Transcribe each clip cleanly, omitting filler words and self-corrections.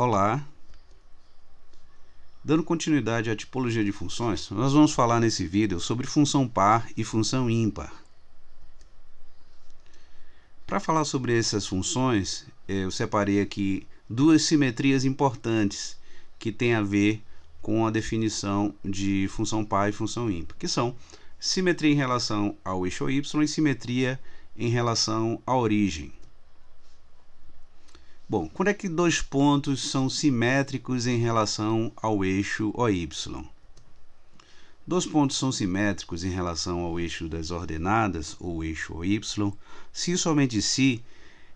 Olá, dando continuidade à tipologia de funções, nós vamos falar nesse vídeo sobre função par e função ímpar. Para falar sobre essas funções, eu separei aqui duas simetrias importantes que têm a ver com a definição de função par e função ímpar, que são simetria em relação ao eixo y e simetria em relação à origem. Bom, quando é que dois pontos são simétricos em relação ao eixo OY? Dois pontos são simétricos em relação ao eixo das ordenadas, ou eixo OY, se e somente se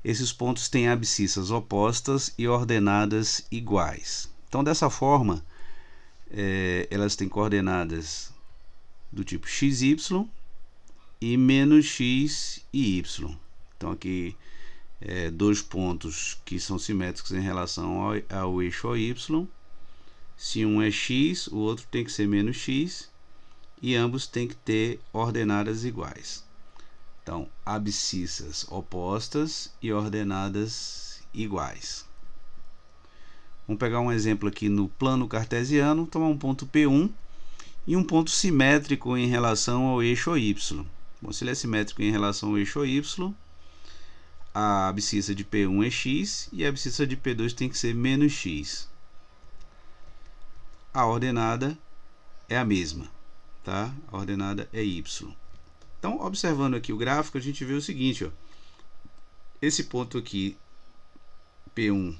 esses pontos têm abscissas opostas e ordenadas iguais. Então, dessa forma, elas têm coordenadas do tipo xy e menos x e y. Então, aqui dois pontos que são simétricos em relação ao eixo OY. Se um é x, o outro tem que ser menos x e ambos têm que ter ordenadas iguais. Então, abscissas opostas e ordenadas iguais. Vamos pegar um exemplo aqui no plano cartesiano, tomar um ponto P1 e um ponto simétrico em relação ao eixo Y. Bom, se ele é simétrico em relação ao eixo Y, a abscissa de P1 é x e a abscissa de P2 tem que ser menos x. A ordenada é a mesma, tá? A ordenada é y. Então, observando aqui o gráfico, a gente vê o seguinte, ó. Esse ponto aqui, P1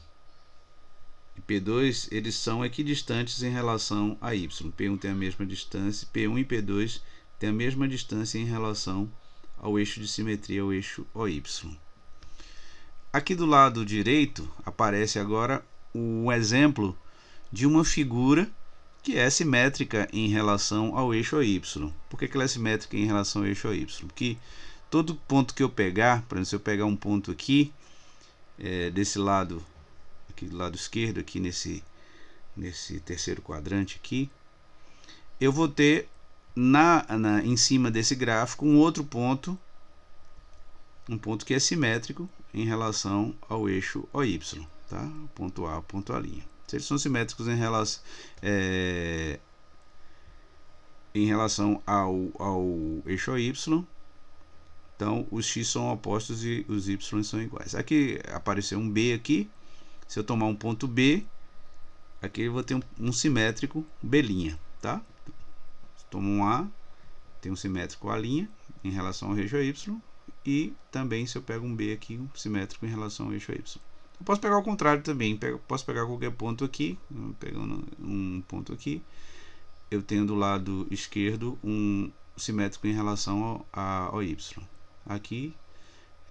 e P2, eles são equidistantes em relação a y. P1 tem a mesma distância, P1 e P2 têm a mesma distância em relação ao eixo de simetria, o eixo OY. Aqui do lado direito aparece agora um exemplo de uma figura que é simétrica em relação ao eixo Y. Por que ela é simétrica em relação ao eixo Y? Porque todo ponto que eu pegar, por exemplo, se eu pegar um ponto aqui, desse lado, aqui do lado esquerdo, aqui nesse terceiro quadrante aqui, eu vou ter em cima desse gráfico um outro ponto, um ponto que é simétrico em relação ao eixo OY, tá? Ponto A, ponto A'. Se eles são simétricos em relação ao eixo OY, então os x são opostos e os y são iguais. Aqui apareceu um B aqui. Se eu tomar um ponto B, aqui eu vou ter um simétrico B', tá? Se eu tomo um A, tem um simétrico A' em relação ao eixo Y. E também, se eu pego um B aqui, um simétrico em relação ao eixo Y. Eu posso pegar o contrário também. Posso pegar qualquer ponto aqui. Pegando um ponto aqui, eu tenho do lado esquerdo um simétrico em relação ao Y. Aqui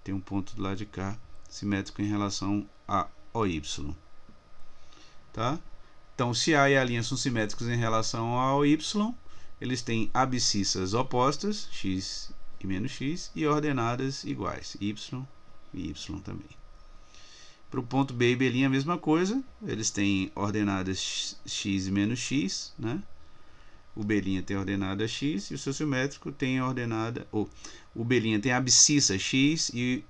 tem um ponto do lado de cá simétrico em relação ao Y. Tá? Então, se A e A' são simétricos em relação ao Y, eles têm abscissas opostas, x e menos x, e ordenadas iguais, y e y também. Para o ponto B e B' a mesma coisa, eles têm ordenadas x e menos x, né? O B' tem ordenada x e o seu simétrico tem a ordenada, o B' tem a abscissa x e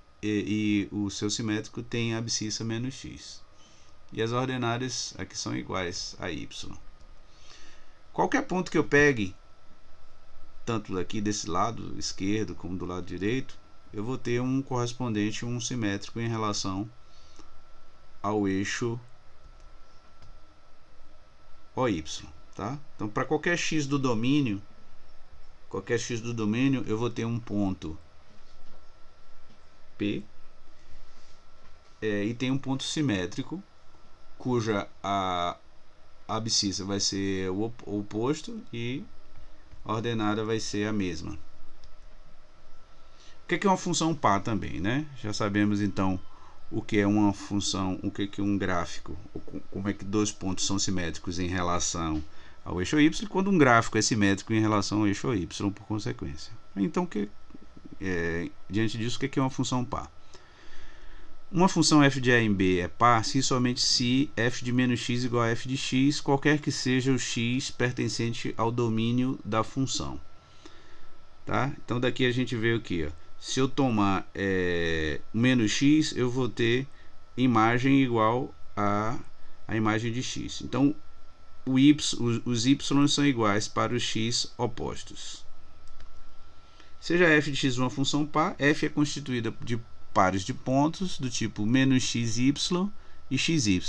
o seu simétrico tem a abscissa menos x. E as ordenadas aqui são iguais a y. Qualquer ponto que eu pegue, tanto daqui desse lado esquerdo como do lado direito, eu vou ter um correspondente, um simétrico em relação ao eixo OY, tá? Então, para qualquer x do domínio, eu vou ter um ponto P e tem um ponto simétrico cuja a abscissa vai ser o oposto e a ordenada vai ser a mesma. O que é uma função par também, né? Já sabemos então o que é uma função, o que é um gráfico, como é que dois pontos são simétricos em relação ao eixo y, quando um gráfico é simétrico em relação ao eixo y, por consequência. Então, diante disso, o que é uma função par? Uma função f de a em b é par se e somente se f de menos x igual a f de x, qualquer que seja o x pertencente ao domínio da função. Tá? Então daqui a gente vê o que? Se eu tomar menos x, eu vou ter imagem igual a a imagem de x. Então, os y são iguais para os x opostos. Seja f de x uma função par, f é constituída de pares de pontos do tipo menos xy e xy,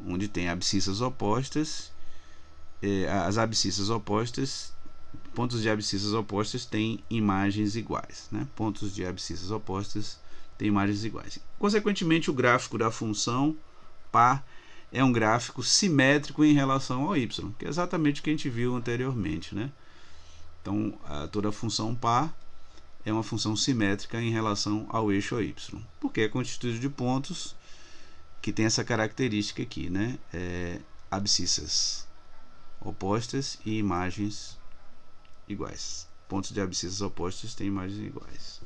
onde tem abscissas opostas. As abscissas opostas, pontos de abscissas opostas têm imagens iguais, né? Pontos de abscissas opostas têm imagens iguais. Consequentemente, o gráfico da função par é um gráfico simétrico em relação ao y, que é exatamente o que a gente viu anteriormente, né? Então, toda função par é uma função simétrica em relação ao eixo y, porque é constituído de pontos que tem essa característica aqui, né? Abscissas opostas e imagens iguais. Pontos de abscissas opostas têm imagens iguais.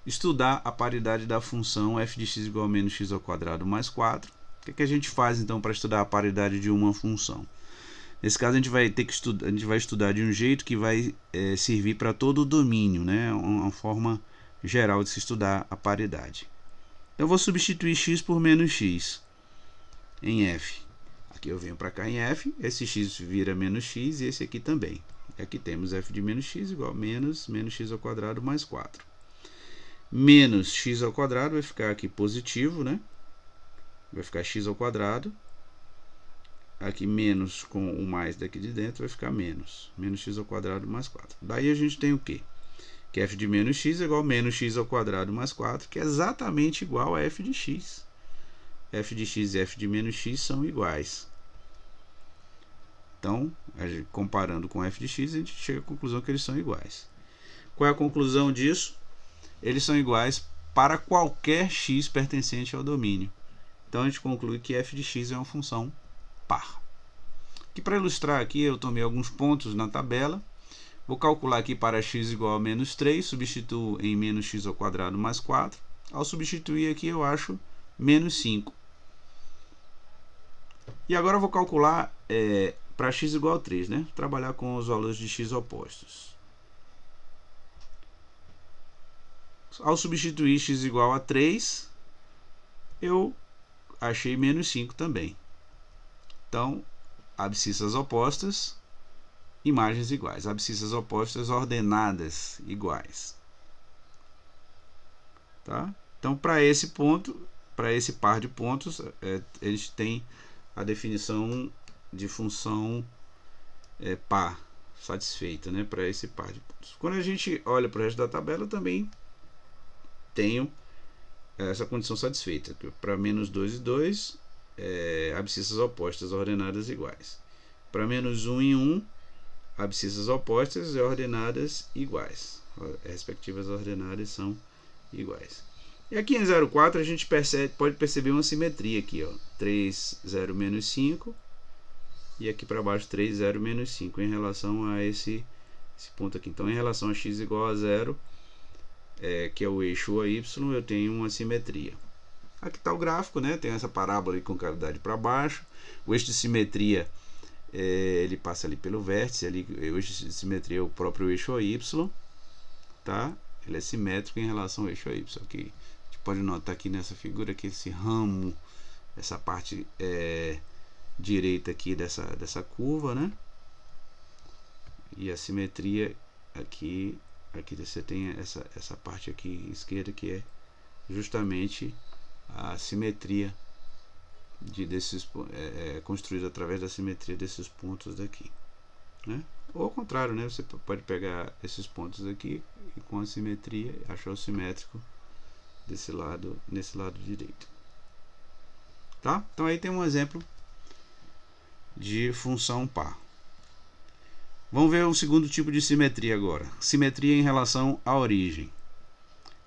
Estudar a paridade da função f de x igual a menos x ao quadrado mais 4. O que a gente faz então para estudar a paridade de uma função? Nesse caso a gente vai ter que estudar de um jeito que vai servir para todo o domínio, né? Uma forma geral de se estudar a paridade. Então eu vou substituir x por menos x em f. Aqui eu venho para cá em f, esse x vira menos x e esse aqui também. E aqui temos f de menos x igual a menos x ao quadrado mais 4. Menos x ao quadrado vai ficar aqui positivo, né? Vai ficar x ao quadrado. Aqui menos com o mais daqui de dentro vai ficar menos x ao quadrado mais 4. Daí a gente tem o quê? Que f de menos x é igual a menos x ao quadrado mais 4, que é exatamente igual a f de x. F de x e f de menos x são iguais. Então, comparando com f de x, a gente chega à conclusão que eles são iguais. Qual é a conclusão disso? Eles são iguais para qualquer x pertencente ao domínio. Então, a gente conclui que f de x é uma função par. E para ilustrar aqui, eu tomei alguns pontos na tabela. Vou calcular aqui para x igual a menos 3, substituo em menos x ao quadrado mais 4. Ao substituir aqui, eu acho menos 5. E agora eu vou calcular para x igual a 3, né? Trabalhar com os valores de x opostos. Ao substituir x igual a 3, eu achei menos 5 também. Então, abscissas opostas, imagens iguais. Abscissas opostas ordenadas iguais. Tá? Então, para esse ponto, para esse par de pontos, a gente tem a definição de função par satisfeita, né? Para esse par de pontos. Quando a gente olha para o resto da tabela, eu também tenho essa condição satisfeita. Para menos 2 e 2, abscissas opostas ordenadas iguais. Para menos 1 e 1, abscissas opostas e ordenadas iguais. Respectivas ordenadas são iguais. E aqui em 0,4 a gente pode perceber uma simetria aqui, ó. 3, 0, menos 5. E aqui para baixo 3, 0, menos 5 em relação a esse ponto aqui. Então, em relação a x igual a 0, que é o eixo AY, eu tenho uma simetria. Aqui está o gráfico, né? Tem essa parábola aí com cavidade para baixo. O eixo de simetria, ele passa ali pelo vértice. Ali, o eixo de simetria é o próprio eixo AY. Tá? Ele é simétrico em relação ao eixo AY. Aqui, a gente pode notar aqui nessa figura que esse ramo, essa parte direita aqui dessa curva, né? E a simetria aqui você tem essa parte aqui esquerda que é justamente a simetria construída através da simetria desses pontos daqui, né? Ou ao contrário, né? Você pode pegar esses pontos aqui e com a simetria achar o simétrico nesse lado direito, tá? Então aí tem um exemplo de função par. Vamos ver um segundo tipo de simetria agora. Simetria em relação à origem.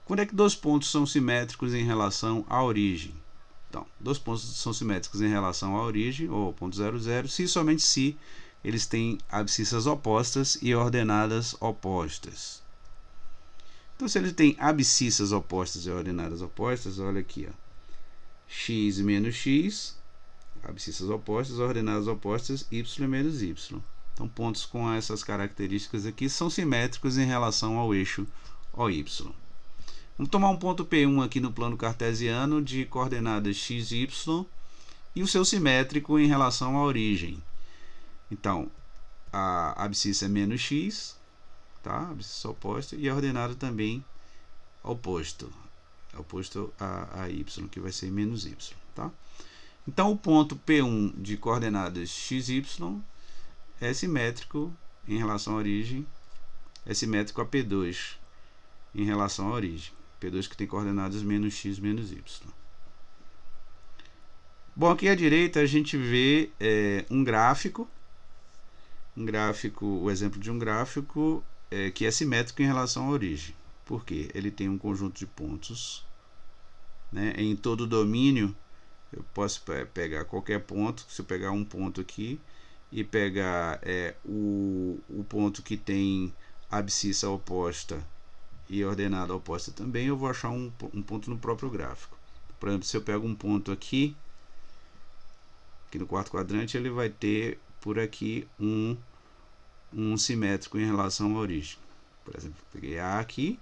Quando é que dois pontos são simétricos em relação à origem? Então, dois pontos são simétricos em relação à origem, ou ponto 0, 0, se somente se eles têm abscissas opostas e ordenadas opostas. Então, se ele tem abscissas opostas e ordenadas opostas, olha aqui, ó, x menos x, abscissas opostas, ordenadas opostas, y menos y. Então, pontos com essas características aqui são simétricos em relação ao eixo OY. Vamos tomar um ponto P1 aqui no plano cartesiano de coordenadas x, y e o seu simétrico em relação à origem. Então, a abscissa é menos x, tá? A abscissa oposta, e a ordenada também oposto a y, que vai ser menos y, tá? Então, o ponto P1 de coordenadas x, y é simétrico em relação à origem, é simétrico a P2 em relação à origem. P2 que tem coordenadas menos x, menos y. Bom, aqui à direita a gente vê um gráfico, o exemplo de um gráfico que é simétrico em relação à origem. Por quê? Ele tem um conjunto de pontos, né? Em todo o domínio, eu posso pegar qualquer ponto. Se eu pegar um ponto aqui e pegar o ponto que tem abscissa oposta e ordenada oposta também, eu vou achar um ponto no próprio gráfico. Por exemplo, se eu pego um ponto aqui no quarto quadrante, ele vai ter por aqui um simétrico em relação à origem. Por exemplo, eu peguei A aqui,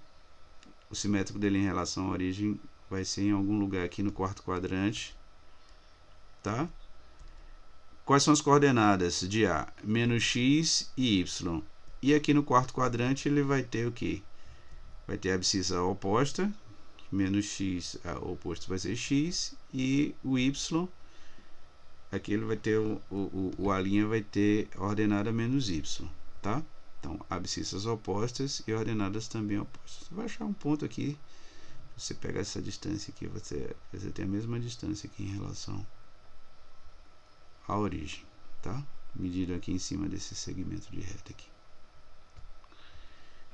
o simétrico dele em relação à origem vai ser em algum lugar aqui no quarto quadrante, tá? Quais são as coordenadas de A? Menos x e y. E aqui no quarto quadrante ele vai ter o que? Vai ter a abscissa oposta, menos x, o oposto vai ser x, e o y, aqui ele vai ter o A' vai ter ordenada menos y, tá? Então, abscissas opostas e ordenadas também opostas. Você vai achar um ponto aqui, você pega essa distância aqui, você tem a mesma distância aqui em relação à origem, tá? Medido aqui em cima desse segmento de reta aqui.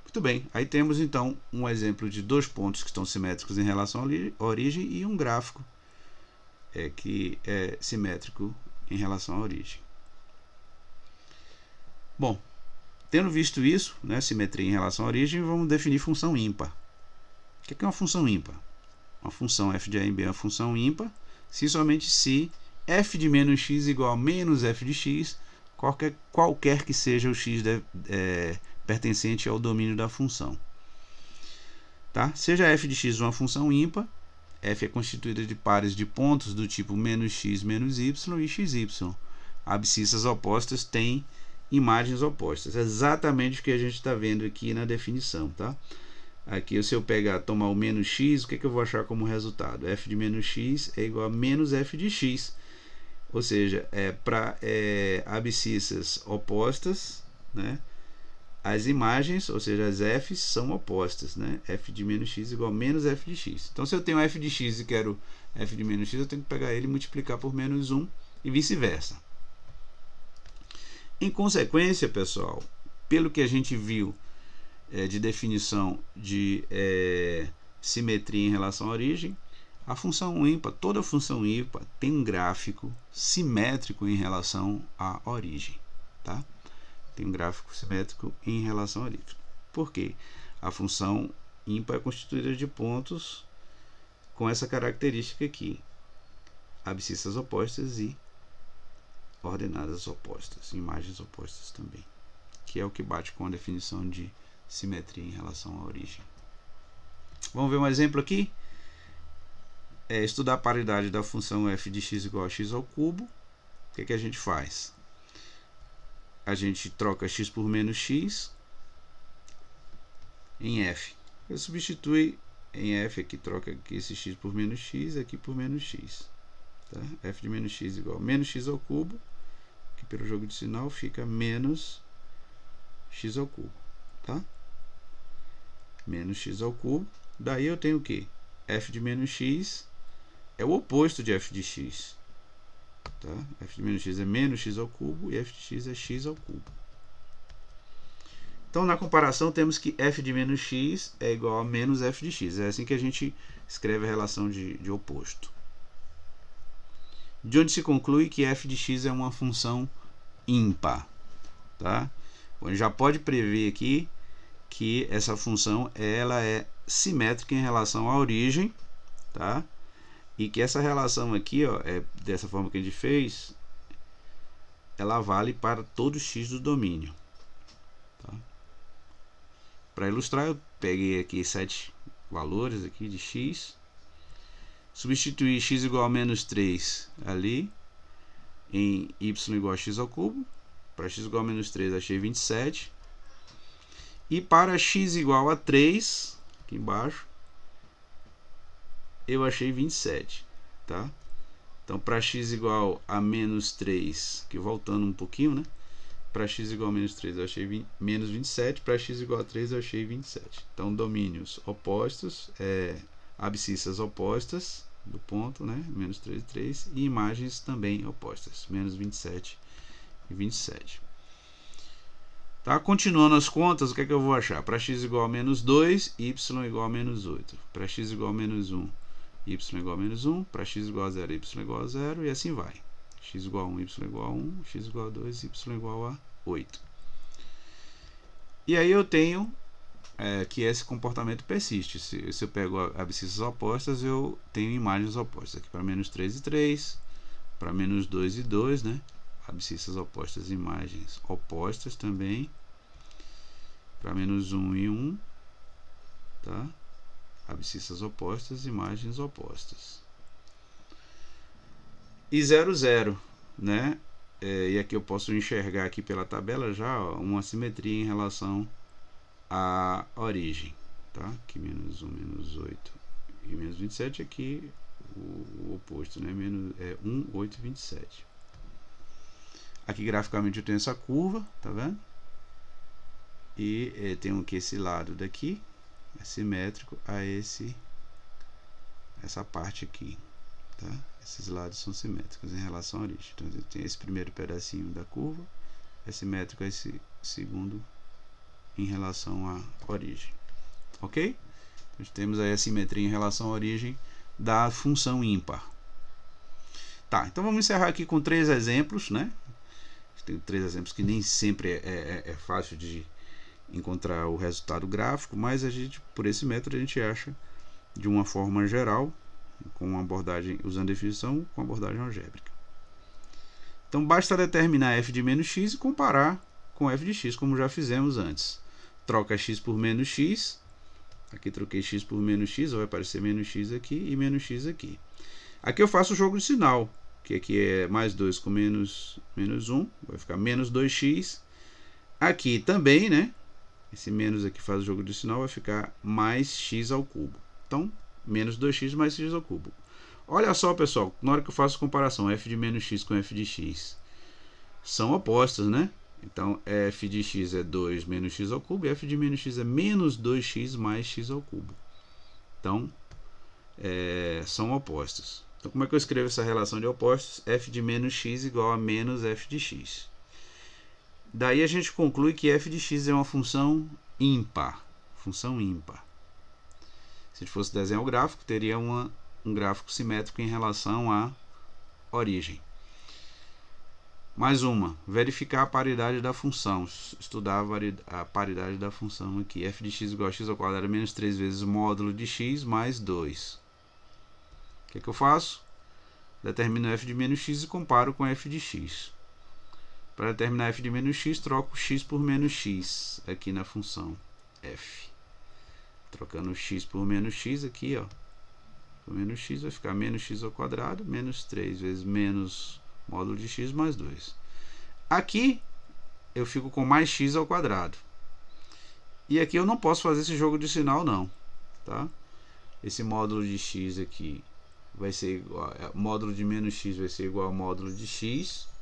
Muito bem, aí temos então um exemplo de dois pontos que estão simétricos em relação à origem e um gráfico que é simétrico em relação à origem. Bom, tendo visto isso, né, simetria em relação à origem, vamos definir função ímpar. O que é uma função ímpar? Uma função f de a em b é uma função ímpar se somente se f de menos x igual a menos f de x, qualquer que seja o x pertencente ao domínio da função. Tá? Seja f de x uma função ímpar, f é constituída de pares de pontos do tipo menos x menos y e xy. Abscissas opostas têm imagens opostas. Exatamente o que a gente está vendo aqui na definição. Tá? Aqui, se eu tomar o menos x, o que eu vou achar como resultado? F de menos x é igual a menos f de x. Ou seja, para abscissas opostas, né, as imagens, ou seja, as f's são opostas, né? F de menos x igual a menos f de x. Então, se eu tenho f de x e quero f de menos x, eu tenho que pegar ele e multiplicar por menos 1 e vice-versa. Em consequência, pessoal, pelo que a gente viu de definição de simetria em relação à origem, a função ímpar, toda função ímpar tem um gráfico simétrico em relação à origem, tá? Tem um gráfico simétrico em relação à origem. Por quê? A função ímpar é constituída de pontos com essa característica aqui: abscissas opostas e ordenadas opostas, imagens opostas também, que é o que bate com a definição de simetria em relação à origem. Vamos ver um exemplo aqui? Estudar a paridade da função f de x igual a x ao cubo. O que a gente faz? A gente troca x por menos x em f. Eu substitui em f aqui, troca aqui esse x por menos x, aqui por menos x. Tá? F de menos x igual a menos x ao cubo, que pelo jogo de sinal fica menos x ao cubo. Tá? Menos x ao cubo. Daí eu tenho o quê? F de menos x é o oposto de f de x. Tá? F de menos x é menos x ao cubo e f de x é x ao cubo. Então, na comparação, temos que f de menos x é igual a menos f de x. É assim que a gente escreve a relação de oposto. De onde se conclui que f de x é uma função ímpar. Tá? Bom, já pode prever aqui que essa função ela é simétrica em relação à origem, tá? E que essa relação aqui, ó, dessa forma que a gente fez, ela vale para todo x do domínio. Tá? Para ilustrar, eu peguei aqui 7 valores aqui de x, substituí x igual a menos 3 ali, em y igual a x ao cubo. Para x igual a menos 3, achei 27. E para x igual a 3, aqui embaixo, eu achei 27, tá? Então, para x igual a menos 3, que voltando um pouquinho, né? Para x igual a menos 3, eu achei menos 27. Para x igual a 3, eu achei 27. Então, domínios opostos, abscissas opostas do ponto, né? Menos 3 e 3. E imagens também opostas, menos 27 e 27. Tá? Continuando as contas, o que é que eu vou achar? Para x igual a menos 2, y igual a menos 8. Para x igual a menos 1, y igual a menos 1. Para x igual a 0, y igual a 0. E assim vai. X igual a 1, y igual a 1. X igual a 2, y igual a 8. E aí eu tenho que esse comportamento persiste. Se eu pego abscissas opostas, eu tenho imagens opostas. Aqui para menos 3 e 3. Para menos 2 e 2, né? Abscissas opostas, imagens opostas também. Para menos 1 e 1, tá? Abscissas opostas, imagens opostas. E 0, 0, né? E aqui eu posso enxergar aqui pela tabela já, ó, uma simetria em relação à origem, tá? Aqui menos 1, menos 8 e menos 27, aqui o oposto, né? 1, 8 e 27. Aqui graficamente eu tenho essa curva, tá vendo? E tenho aqui esse lado daqui, é simétrico a essa parte aqui, tá? Esses lados são simétricos em relação à origem. Então tem esse primeiro pedacinho da curva, é simétrico a esse segundo em relação à origem, ok? Então, temos aí a simetria em relação à origem da função ímpar. Tá, então vamos encerrar aqui com 3 exemplos, né? Tem 3 exemplos que nem sempre é fácil de encontrar o resultado gráfico, mas a gente, por esse método, a gente acha de uma forma geral, com uma abordagem usando definição com abordagem algébrica. Então basta determinar f de menos x e comparar com f de x, como já fizemos antes. Troca x por menos x, aqui troquei x por menos x, vai aparecer menos x aqui e menos x aqui. Aqui eu faço o jogo de sinal, que aqui é mais 2 com menos 1, vai ficar menos 2x. Aqui também, né? Esse menos aqui faz o jogo de sinal, vai ficar mais x ao cubo. Então, menos 2x mais x ao cubo. Olha só, pessoal, na hora que eu faço comparação, f de menos x com f de x são opostos, né? Então, f de x é 2 menos x ao cubo e f de menos x é menos 2x mais x ao cubo. Então, são opostos. Então, como é que eu escrevo essa relação de opostos? F de menos x igual a menos f de x. Daí a gente conclui que f de x é uma função ímpar. Função ímpar. Se fosse desenhar o gráfico, teria um gráfico simétrico em relação à origem. Mais uma, verificar a paridade da função. Estudar a paridade da função aqui. F de x igual a x ao quadrado menos 3 vezes módulo de x mais 2. O que é que eu faço? Determino f de menos x e comparo com f de x. Para determinar f de menos x, troco x por menos x aqui na função f. Trocando x por menos x aqui, ó. Por menos x vai ficar menos x ao quadrado, menos 3 vezes menos módulo de x mais 2. Aqui eu fico com mais x ao quadrado. E aqui eu não posso fazer esse jogo de sinal não, tá? Esse módulo de x aqui vai ser igual, módulo de menos x vai ser igual ao módulo de x.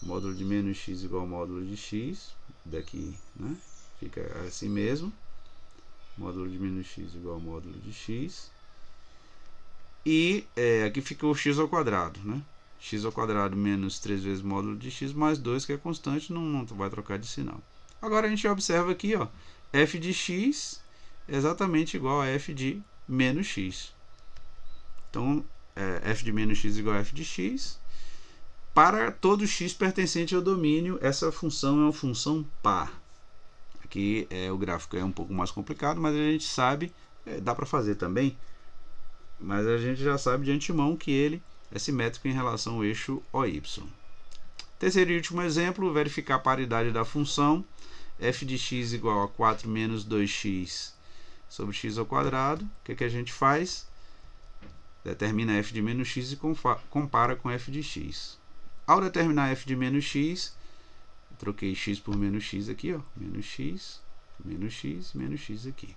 Módulo de menos x igual ao módulo de x. Daqui, né? Fica assim mesmo. Módulo de menos x igual ao módulo de x. E aqui fica o x ao quadrado, né? X ao quadrado menos 3 vezes módulo de x mais 2, que é constante, não vai trocar de sinal. Agora a gente observa aqui, ó, f de x é exatamente igual a f de menos x. Então, f de menos x igual a f de x. Para todo x pertencente ao domínio, essa função é uma função par. Aqui o gráfico é um pouco mais complicado, mas a gente sabe, dá para fazer também, mas a gente já sabe de antemão que ele é simétrico em relação ao eixo OY. Terceiro e último exemplo, verificar a paridade da função f de x igual a 4 menos 2x sobre x ao quadrado. O que é que a gente faz? Determina f de menos x e compara com f de x. ao determinar f de menos x, troquei x por menos x aqui, ó, menos x, menos x, menos x aqui.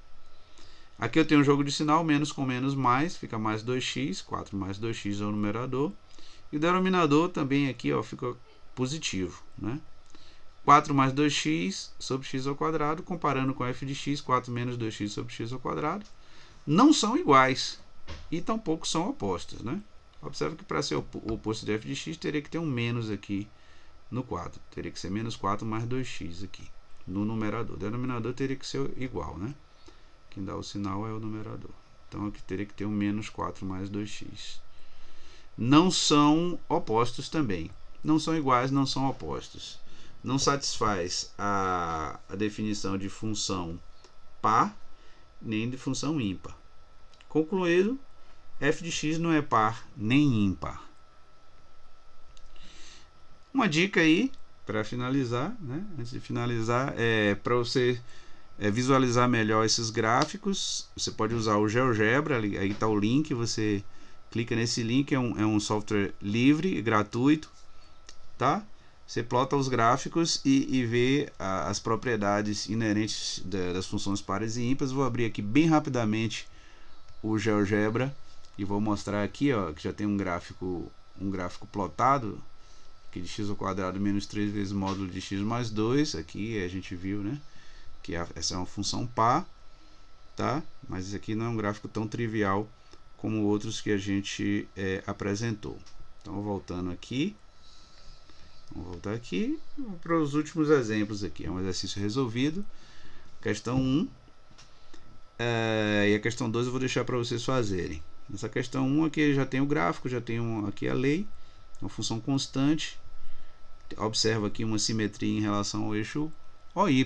Aqui eu tenho um jogo de sinal, menos com menos mais, fica mais 2x, 4 mais 2x é o numerador. E o denominador também aqui, ó, fica positivo, né? 4 mais 2x sobre x ao quadrado, comparando com f de x, 4 menos 2x sobre x ao quadrado, não são iguais e tampouco são opostos, né? Observe que para ser o oposto de f de x, teria que ter um menos aqui no quadro. Teria que ser menos 4 mais 2x aqui no numerador. O denominador teria que ser igual, né? Quem dá o sinal é o numerador. Então aqui teria que ter um menos 4 mais 2x. Não são opostos também. Não são iguais, não são opostos. Não satisfaz a definição de função par, nem de função ímpar. Concluído, f de x não é par nem ímpar. Uma dica aí, para finalizar, né? Antes de finalizar, para você visualizar melhor esses gráficos, você pode usar o GeoGebra, aí está o link, você clica nesse link, é um software livre, gratuito, tá? Você plota os gráficos e vê as propriedades inerentes das funções pares e ímpares. Vou abrir aqui bem rapidamente o GeoGebra e vou mostrar aqui, ó, que já tem um gráfico plotado, aqui de x ao quadrado menos 3 vezes módulo de x mais 2. Aqui a gente viu, né, que essa é uma função par, tá? Mas isso aqui não é um gráfico tão trivial como outros que a gente apresentou. Então, voltando aqui, vamos voltar aqui para os últimos exemplos aqui. É um exercício resolvido. Questão 1. E a questão 2 eu vou deixar para vocês fazerem. Nessa questão 1 aqui já tem o gráfico, já tem aqui a lei, uma função constante. Observa aqui uma simetria em relação ao eixo OY.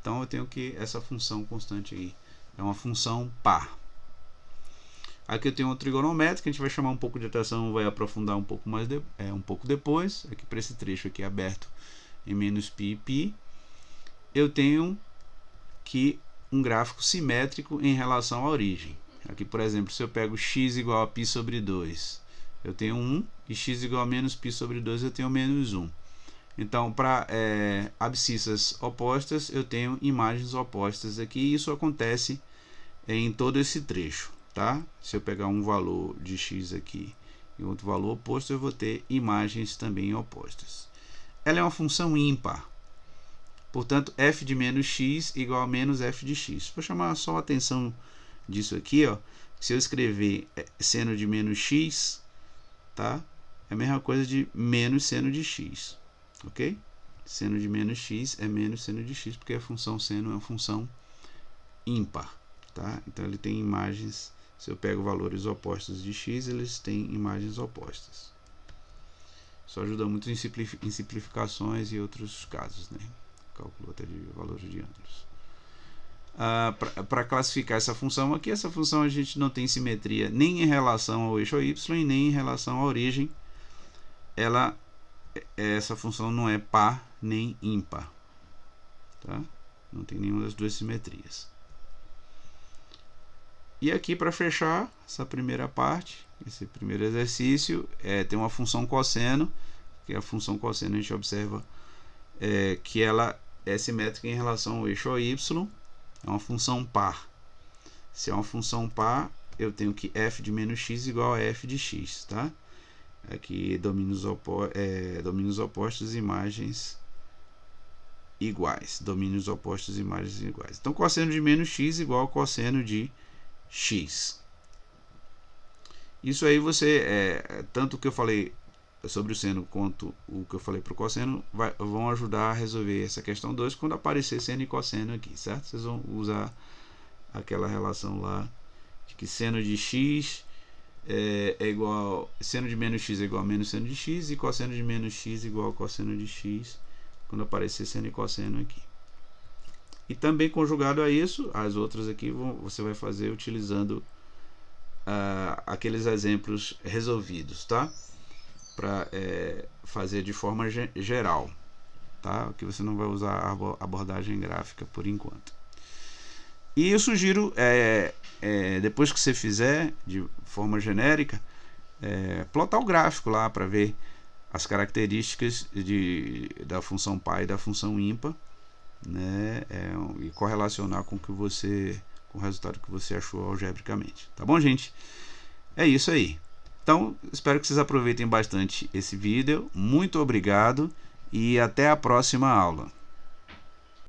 Então eu tenho que essa função constante aí é uma função par. Aqui eu tenho uma trigonométrica, a gente vai chamar um pouco de atenção, vai aprofundar um pouco mais um pouco depois. Aqui para esse trecho aqui aberto em menos π e π, eu tenho que um gráfico simétrico em relação à origem. Aqui, por exemplo, se eu pego x igual a π sobre 2, eu tenho 1, e x igual a menos π sobre 2, eu tenho menos 1. Então, para abscissas opostas, eu tenho imagens opostas aqui, e isso acontece em todo esse trecho, tá? Se eu pegar um valor de x aqui e outro valor oposto, eu vou ter imagens também opostas. Ela é uma função ímpar, portanto, f de menos x igual a menos f de x. Vou chamar só a atenção disso aqui, ó. Se eu escrever seno de menos x, tá? É a mesma coisa de menos seno de x, ok? Seno de menos x é menos seno de x, porque a função seno é uma função ímpar, tá? Então ele tem imagens, se eu pego valores opostos de x, eles têm imagens opostas. Isso ajuda muito em simplificações e outros casos, né? Cálculo até de valores de ângulos. Para classificar essa função aqui, essa função a gente não tem simetria nem em relação ao eixo y e nem em relação à origem. Essa função não é par nem ímpar, tá? Não tem nenhuma das duas simetrias. E aqui, para fechar essa primeira parte, esse primeiro exercício, tem uma função cosseno, que a função cosseno a gente observa que ela é simétrica em relação ao eixo y, é uma função par. Se é uma função par, eu tenho que f de menos x igual a f de x, tá? Aqui domínios opostos, imagens iguais. Domínios opostos, imagens iguais. Então, cosseno de menos x igual ao cosseno de x. Isso aí tanto o que eu falei sobre o seno quanto o que eu falei para o cosseno vão ajudar a resolver essa questão 2 quando aparecer seno e cosseno aqui, certo? Vocês vão usar aquela relação lá de que seno de x seno de menos x é igual a menos seno de x, e cosseno de menos x igual a cosseno de x quando aparecer seno e cosseno aqui. E também conjugado a isso, as outras aqui você vai fazer utilizando aqueles exemplos resolvidos, tá? Para fazer de forma geral, tá? Que você não vai usar a abordagem gráfica por enquanto. E eu sugiro, depois que você fizer de forma genérica, plotar o gráfico lá para ver as características da função par e da função ímpar, né, e correlacionar com o resultado que você achou algebricamente. Tá bom, gente? É isso aí. Então, espero que vocês aproveitem bastante esse vídeo. Muito obrigado e até a próxima aula.